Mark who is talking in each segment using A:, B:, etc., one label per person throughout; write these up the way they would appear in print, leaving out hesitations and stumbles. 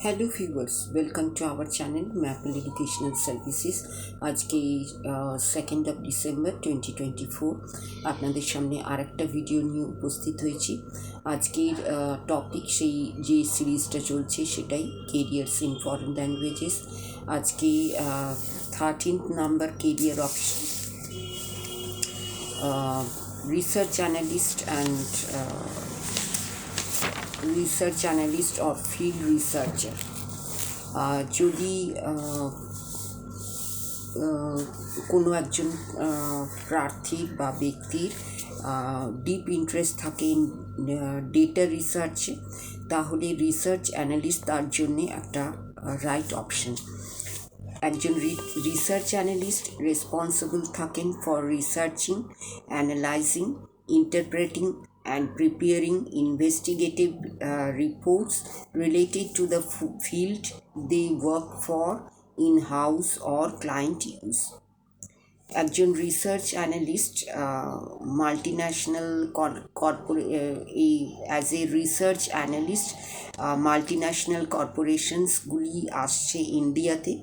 A: Hello viewers, welcome to our channel maple educational services. আজকে 2 December 2024 আপনাদের সামনে আর একটা ভিডিও নিয়ে উপস্থিত হয়েছি। আজকের টপিক সেই যে সিরিজটা চলছে সেটাই কেরিয়ার্স ইন ফরেন ল্যাঙ্গুয়েজেস। আজকে 13th number career option research analyst research analyst or field researcher. যদি কোনো একজন প্রার্থীর বা ব্যক্তির ডিপ ইন্টারেস্ট থাকে ডেটা রিসার্চে, তাহলে রিসার্চ অ্যানালিস্ট তার জন্যে একটা রাইট অপশন। একজন রিসার্চ অ্যানালিস্ট রেসপন্সিবল থাকেন for researching, analysing, interpreting and preparing investigative reports related to the field they work for in-house or client use. একজন research analyst multinational as a research analyst multinational কর্পোরেশনসগুলি আসছে ইন্ডিয়াতে।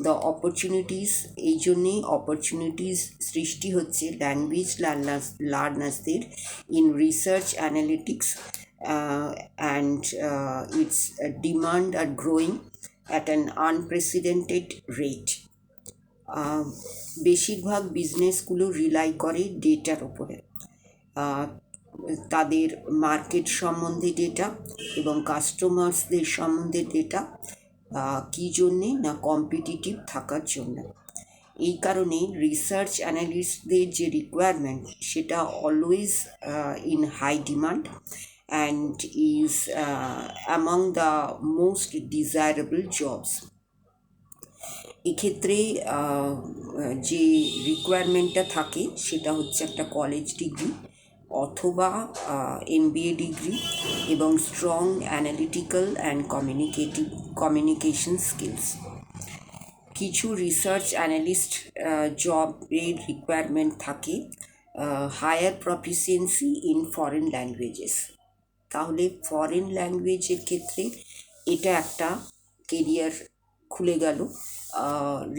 A: The opportunities, এই জন্যেই opportunities সৃষ্টি হচ্ছে language লার্নার্সদের in research analytics, and its demand are growing at an unprecedented rate. বেশিরভাগ বিজনেসগুলো রিলাই করে ডেটার ওপরে, তাদের মার্কেট সম্বন্ধে ডেটা এবং কাস্টমার্সদের সম্বন্ধে ডেটা। কী জন্যে না, কম্পিটিটিভ থাকার জন্য। এই কারণে রিসার্চ অ্যানালিস্টদের যে রিকোয়ারমেন্ট সেটা always in high demand and is among the most desirable jobs. এক্ষেত্রে যে রিকোয়ারমেন্টটা থাকে সেটা হচ্ছে একটা কলেজ ডিগ্রি অথবা MBA ডিগ্রি এবং strong analytical and communication skills. কিছু রিসার্চ অ্যানালিস্ট জবের রিকোয়ারমেন্ট থাকে higher proficiency in foreign languages. তাহলে ফরেন ল্যাঙ্গুয়েজের ক্ষেত্রে এটা একটা কেরিয়ার খুলে গেল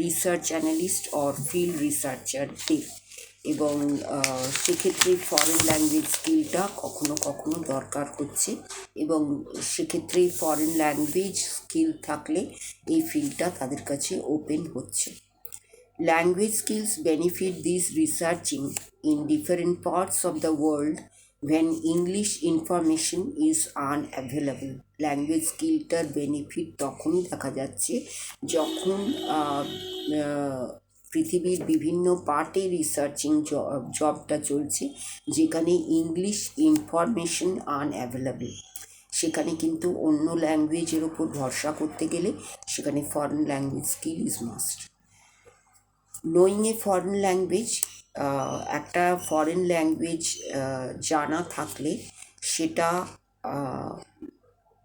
A: রিসার্চ অ্যানালিস্ট অর ফিল্ড রিসার্চারদের, এবং সেক্ষেত্রে ফরেন ল্যাঙ্গুয়েজ স্কিলটা কখনো কখনো দরকার হচ্ছে, এবং সেক্ষেত্রে ফরেন ল্যাঙ্গুয়েজ স্কিল থাকলে এই ফিল্ডটা তাদের কাছে ওপেন হচ্ছে। Language skills benefit these researching in different parts of the world when English information is unavailable. Language স্কিলটার বেনিফিট তখনই দেখা যাচ্ছে যখন পৃথিবীর বিভিন্ন পার্টে রিসার্চিং জবটা চলছে যেখানে ইংলিশ ইনফরমেশন আনঅ্যাভেলেবল। সেখানে কিন্তু অন্য ল্যাঙ্গুয়েজের ওপর ভরসা করতে গেলে সেখানে foreign language skill is must. Knowing A foreign language, একটা ফরেন ল্যাঙ্গুয়েজ জানা থাকলে সেটা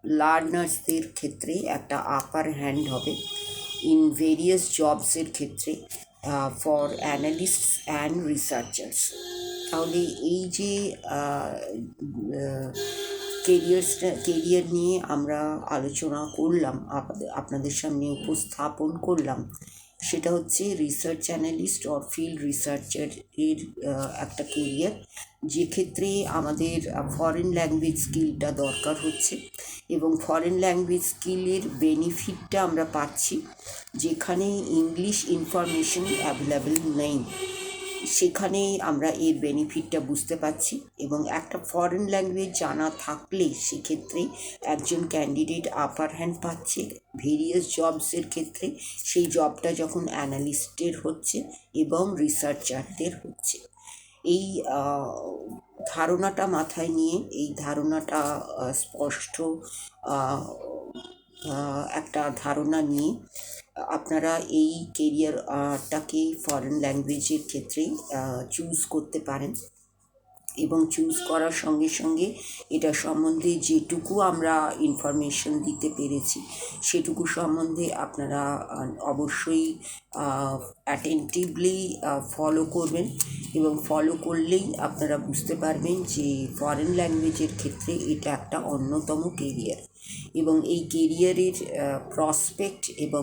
A: লার্নার্সদের ক্ষেত্রে একটা আপার হ্যান্ড হবে ইন ভেরিয়াস জবসের ক্ষেত্রে ফর অ্যানালিস্টস অ্যান্ড রিসার্চার্স। তাহলে এই যে কেরিয়ার নিয়ে আমরা আলোচনা করলাম, আপনাদের সামনে উপস্থাপন করলাম, সেটা হচ্ছে research analyst or field researcher এর একটা কেরিয়ার, যে ক্ষেত্রে আমাদের ফরেন ল্যাঙ্গুয়েজ স্কিলটা দরকার হচ্ছে, এবং ফরেন ল্যাঙ্গুয়েজ স্কিলের বেনিফিটটা আমরা পাচ্ছি যেখানে ইংলিশ ইনফরমেশন অ্যাভেলেবল নেই, সেখানে আমরা এর বেনিফিটটা বুঝতে পারছি। এবং একটা ফরেন ল্যাঙ্গুয়েজ জানা থাকলে সেক্ষেত্রে একজন ক্যান্ডিডেট আপার হ্যান্ড পাচ্ছে ভেরিয়াস জবসের ক্ষেত্রে, সেই জবটা যখন অ্যানালিস্টের হচ্ছে এবং রিসার্চারদের হচ্ছে। এই ধারণাটা মাথায় নিয়ে, এই ধারণাটা স্পষ্ট একটা ধারণা নিয়ে আপনারা এই কেরিয়ারটাকে ফরেন ল্যাঙ্গুয়েজের ক্ষেত্রে চুজ করতে পারেন, এবং চুজ করার সঙ্গে সঙ্গে এটা সম্বন্ধে যেটুকু আমরা ইনফরমেশন দিতে পেরেছি সেটুকু সম্বন্ধে আপনারা অবশ্যই অ্যাটেন্টিভলি ফলো করবেন, এবং ফলো করলেই আপনারা বুঝতে পারবেন যে ফরেন ল্যাঙ্গুয়েজের ক্ষেত্রে এটা একটা অন্যতম কেরিয়ার। এবং এই কেরিয়ারের প্রসপেক্ট এবং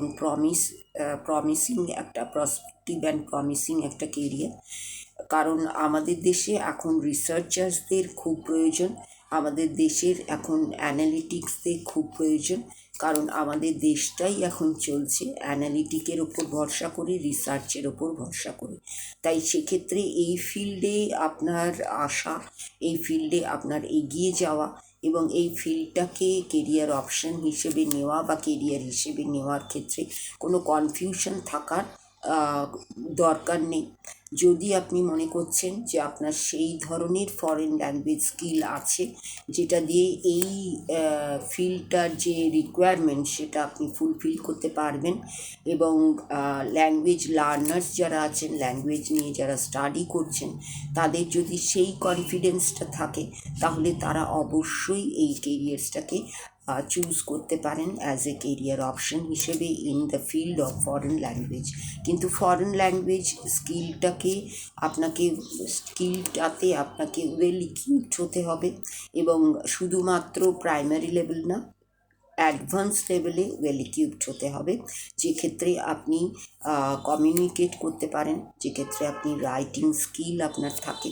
A: প্রমিসিং একটা প্রসপেক্টিভ অ্যান্ড প্রমিসিং একটা কেরিয়ার। কারণ আমাদের দেশে এখন রিসার্চার্সদের খুব প্রয়োজন, আমাদের দেশের এখন অ্যানালিটিক্সদের খুব প্রয়োজন, কারণ আমাদের দেশটাই এখন চলছে অ্যানালিটিকের ওপর ভরসা করে, রিসার্চের ওপর ভরসা করে। তাই সেক্ষেত্রে এই ফিল্ডে আপনার আসা, এই ফিল্ডে আপনার এগিয়ে যাওয়া এবং এই ফিল্ডটাকে কেরিয়ার অপশন হিসেবে নেওয়া বা কেরিয়ার হিসেবে নেওয়ার ক্ষেত্রে কোনো কনফিউশন থাকার দরকার নেই। যদি আপনি মনে করছেন যে আপনার সেই ধরনের ফরেন ল্যাঙ্গুয়েজ স্কিল আছে যেটা দিয়ে এই ফিল্ডটার যে রিকোয়ারমেন্ট সেটা আপনি ফুলফিল করতে পারবেন, এবং ল্যাঙ্গুয়েজ লার্নার্স যারা আছেন, ল্যাঙ্গুয়েজ নিয়ে যারা স্টাডি করছেন, তাদের যদি সেই কনফিডেন্সটা থাকে তাহলে তারা অবশ্যই এই কেরিয়ার্সটাকে চুজ করতে পারেন অ্যাজ এ কেরিয়ার অপশন হিসেবে in the field of foreign language. কিন্তু ফরেন ল্যাঙ্গুয়েজ স্কিলটাতে আপনাকে ওয়েল ইকুইপড হতে হবে, এবং শুধুমাত্র প্রাইমারি লেভেল না, অ্যাডভান্স লেভেলে ওয়েল ইকুইপড হতে হবে, যে ক্ষেত্রে আপনি কমিউনিকেট করতে পারেন, যে ক্ষেত্রে আপনি রাইটিং স্কিল আপনার থাকে।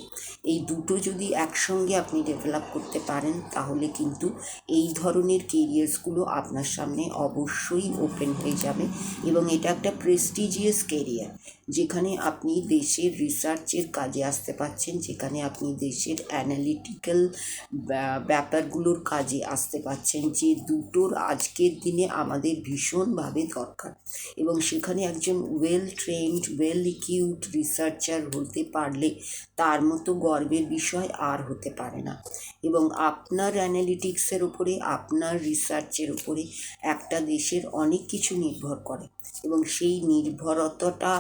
A: এই দুটো যদি একসঙ্গে আপনি ডেভেলপ করতে পারেন তাহলে কিন্তু এই ধরনের কেরিয়ার্সগুলো আপনার সামনে অবশ্যই ওপেন হয়ে যাবে, এবং এটা একটা প্রেস্টিজিয়াস কেরিয়ার যেখানে আপনি দেশের রিসার্চের কাজে আসতে পারছেন, যেখানে আপনি দেশের অ্যানালিটিক্যাল ব্যাপারগুলোর কাজে আসতে পারছেন, যে দুটোর আজকের দিনে আমাদের ভীষণভাবে দরকার। এবং সেখানে একজন well trend, well equipped researcher হতে পারলে তার মতো গর্বের বিষয় আর হতে পারে না। এবং আপনার অ্যানালিটিক্সের উপরে, আপনার রিসার্চের উপরে একটা দেশের অনেক কিছু নির্ভর করে, এবং সেই নির্ভরতাটা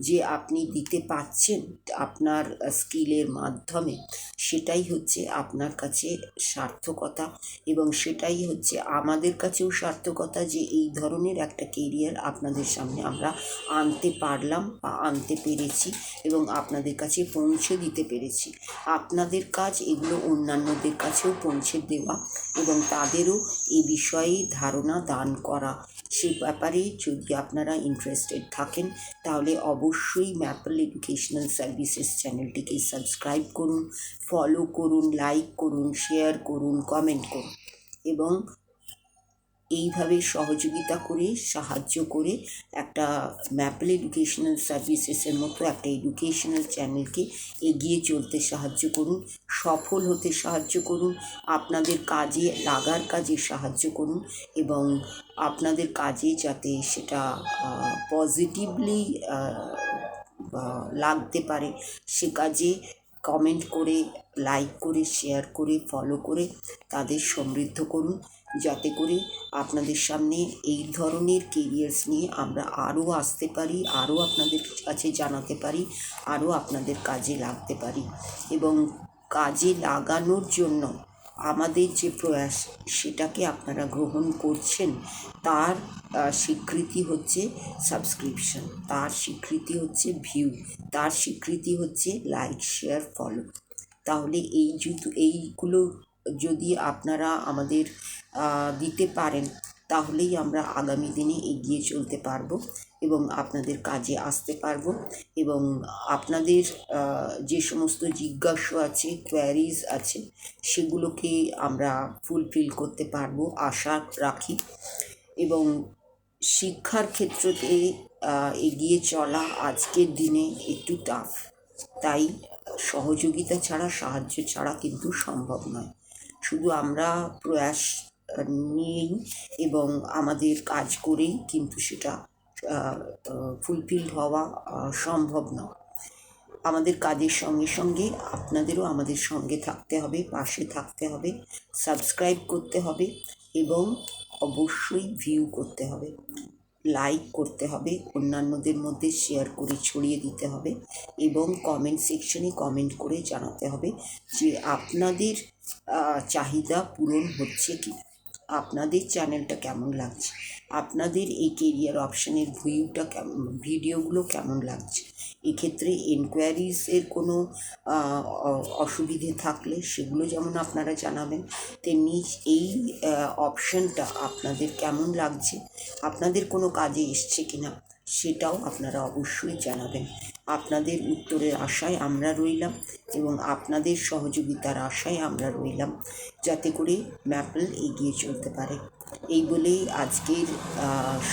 A: যে আপনি দিতে পারছেন আপনার স্কিলের মাধ্যমে, সেটাই হচ্ছে আপনার কাছে সার্থকতা, এবং সেটাই হচ্ছে আমাদের কাছেও সার্থকতা যে এই ধরনের একটা কেরিয়ার আপনাদের সামনে আমরা আনতে পারলাম বা আনতে পেরেছি, এবং আপনাদের কাছে পৌঁছে দিতে পেরেছি। আপনাদের কাজ এগুলো অন্যান্যদের কাছেও পৌঁছে দেওয়া এবং তাদেরও এই বিষয়ে ধারণা দান করা। সে ব্যাপারে যদি আপনারা ইন্টারেস্টেড থাকেন তাহলে অবশ্যই ম্যাপল এডুকেশনাল সার্ভিসেস চ্যানেলটিকে সাবস্ক্রাইব করুন, ফলো করুন, লাইক করুন, শেয়ার করুন, কমেন্ট করুন, এবং এইভাবে সহযোগিতা করে, সাহায্য করে একটা ম্যাপল এডুকেশনাল সার্ভিসেসের মতো একটা এডুকেশনাল চ্যানেলকে এগিয়ে চলতে সাহায্য করুন, সফল হতে সাহায্য করুন, আপনাদের কাজে লাগার কাজে সাহায্য করুন, এবং আপনাদের কাজে যাতে সেটা পজিটিভলি লাগতে পারে সে কাজে কমেন্ট করে, লাইক করে, শেয়ার করে, ফলো করে তাদের সমৃদ্ধ করুন, যাতে করে আপনাদের সামনে এই ধরনের কেরিয়ার্স নিয়ে আমরা আরও আসতে পারি, আরও আপনাদের কাছে জানাতে পারি, আরও আপনাদের কাজে লাগতে পারি। এবং কাজে লাগানোর জন্য আমাদের যে প্রয়াস সেটাকে আপনারা গ্রহণ করছেন, তার স্বীকৃতি হচ্ছে সাবস্ক্রিপশন, তার স্বীকৃতি হচ্ছে ভিউ, তার স্বীকৃতি হচ্ছে লাইক, শেয়ার, ফলো। তাহলে এইগুলো যদি আপনারা আমাদের দিতে পারেন তাহলেই আমরা আগামী দিনে এগিয়ে চলতে পারবো এবং আপনাদের কাজে আসতে পারবো, এবং আপনাদের যে সমস্ত জিজ্ঞাসা আছে, কোয়ারিজ আছে, সেগুলোকে আমরা ফুলফিল করতে পারবো আশা রাখি। এবং শিক্ষার ক্ষেত্রতে এগিয়ে চলা আজকের দিনে একটু টাফ, তাই সহযোগিতা ছাড়া, সাহায্য ছাড়া কিন্তু সম্ভব নয়। শুধু আমরা প্রয়াস নিয়েই এবং আমাদের কাজ করেই কিন্তু সেটা ফুলফিল হওয়া সম্ভব নয়। আমাদের কাজের সঙ্গে সঙ্গে আপনাদেরও আমাদের সঙ্গে থাকতে হবে, পাশে থাকতে হবে, সাবস্ক্রাইব করতে হবে, এবং অবশ্যই ভিউ করতে হবে, লাইক করতে হবে, অন্যান্যদের মধ্যে শেয়ার করে ছড়িয়ে দিতে হবে, এবং কমেন্ট সেকশনে কমেন্ট করে জানাতে হবে যে আপনাদের চাহিদা পূরণ হচ্ছে কি। আপনাদের চ্যানেলটা কেমন লাগছে, আপনাদের এই কেরিয়ার অপশানের ভিডিওগুলো কেমন লাগছে। এক্ষেত্রে এনকোয়ারিজের কোনো অসুবিধে থাকলে সেগুলো যেমন আপনারা জানাবেন, তেমনি এই অপশানটা আপনাদের কেমন লাগছে, আপনাদের কোনো কাজে এসছে কিনা সেটাও আপনারা অবশ্যই জানাবেন। আপনাদের উত্তরের আশায় আমরা রইলাম এবং আপনাদের সহযোগিতার আশায় আমরা রইলাম, যাতে করে ম্যাপল এগিয়ে চলতে পারে। এই বলেই আজকের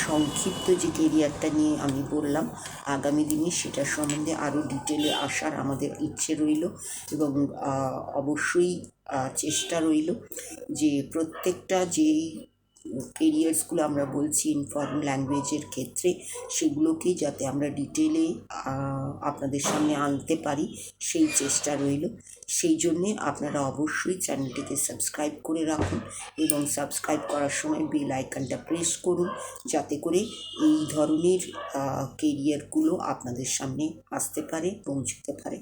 A: সংক্ষিপ্ত যে কেরিয়ারটা নিয়ে আমি বললাম, আগামী দিনে সেটার সম্বন্ধে আরও ডিটেলে আসার আমাদের ইচ্ছে রইল এবং অবশ্যই চেষ্টা রইল যে প্রত্যেকটা যেই কেরিয়ার্সগুলো আমরা বলছি ফরেন ল্যাঙ্গুয়েজের ক্ষেত্রে, সেগুলোকে যাতে আমরা ডিটেলে আপনাদের সামনে আনতে পারি সেই চেষ্টা রইল। সেই জন্যে আপনারা অবশ্যই চ্যানেলটিকে সাবস্ক্রাইব করে রাখুন এবং সাবস্ক্রাইব করার সময় বেল আইকনটা প্রেস করুন, যাতে করে এই ধরনের কেরিয়ারগুলো আপনাদের সামনে আসতে পারে, পৌঁছতে পারে।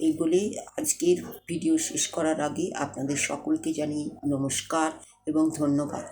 A: এই বলে আজকের ভিডিও শেষ করার আগে আপনাদের সকলকে জানাই নমস্কার এবং ধন্যবাদ।